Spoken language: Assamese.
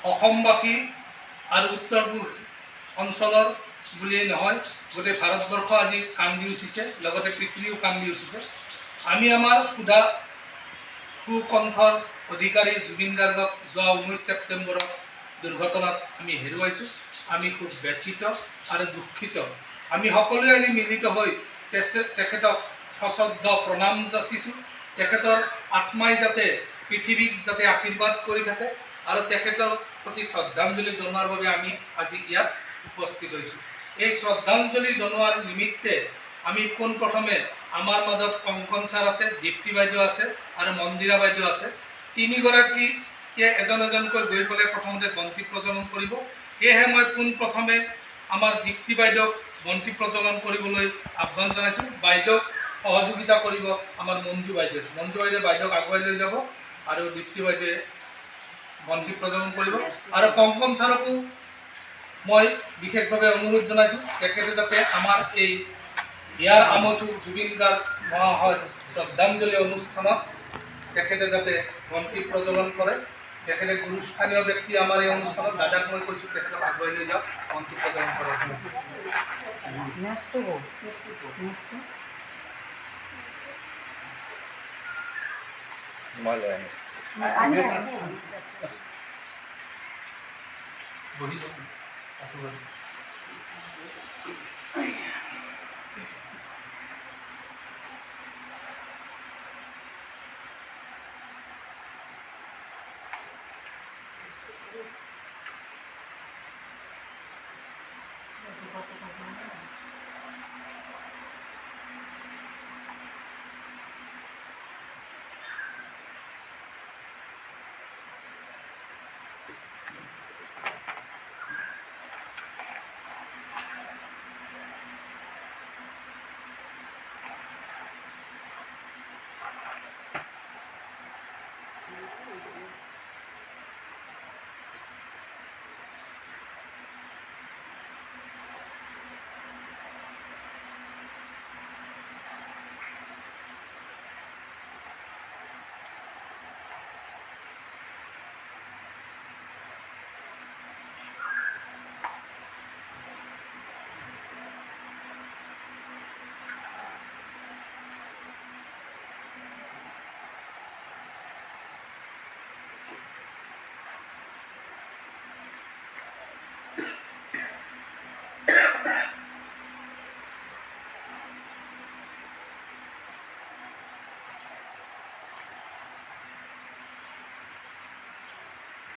অসমবাসী আৰু উত্তৰ পূব অঞ্চলৰ বুলিয়েই নহয়, গোটেই ভাৰতবৰ্ষ আজি কান্দি উঠিছে, লগতে পৃথিৱীও কান্দি উঠিছে। আমি আমাৰ সুকণ্ঠৰ অধিকাৰী জুবিন গাৰ্গক যোৱা 19 ছেপ্টেম্বৰত দুৰ্ঘটনাত আমি হেৰুৱাইছোঁ। আমি খুব ব্যথিত আৰু দুখিত। আমি সকলোৱে আজি মিলিত হৈ তেখেতক সশ্ৰদ্ধ প্ৰণাম যাচিছোঁ। তেখেতৰ আত্মাই যাতে পৃথিৱীক যাতে আশীৰ্বাদ কৰি থাকে আৰু তেখেতৰ প্ৰতি শ্ৰদ্ধাঞ্জলি জনোৱাৰ বাবে আমি আজি ইয়াত উপস্থিত হৈছোঁ। এই শ্ৰদ্ধাঞ্জলি জনোৱাৰ নিমিত্তে আমি পোনপ্ৰথমে আমাৰ মাজত কংকন ছাৰ আছে, দীপ্তি বাইদেউ আছে আৰু মন্দিৰা বাইদেউ আছে। তিনিগৰাকীয়ে এজন এজনকৈ গৈ পেলাই প্ৰথমতে বন্তি প্ৰজ্বলন কৰিব। সেয়েহে মই পোনপ্ৰথমে আমাৰ দীপ্তি বাইদেউক বন্তি প্ৰজ্বলন কৰিবলৈ আহ্বান জনাইছোঁ। বাইদেউক সহযোগিতা কৰিব আমাৰ মঞ্জু বাইদেউ। মঞ্জু বাইদেউ বাইদেউক আগুৱাই লৈ যাব আৰু দীপ্তি বাইদেৱে বন্তি প্ৰজ্বলন কৰিব। আৰু কংকন ছাৰকো মই বিশেষভাৱে অনুৰোধ জনাইছোঁ, তেখেতে যাতে আমাৰ এই ইয়াৰ আমঠু জুবিন গাৰ্গ মহাশয় শ্ৰদ্ধাঞ্জলি অনুষ্ঠানত তেখেতে যাতে বন্তি প্ৰজ্বলন কৰে। তেখেতে গুৰুস্থানীয় ব্যক্তি আমাৰ এই অনুষ্ঠানত। দাদাক মই কৈছোঁ তেখেতক আগুৱাই লৈ যাওক, বন্তি প্ৰজ্বলন কৰে। বহি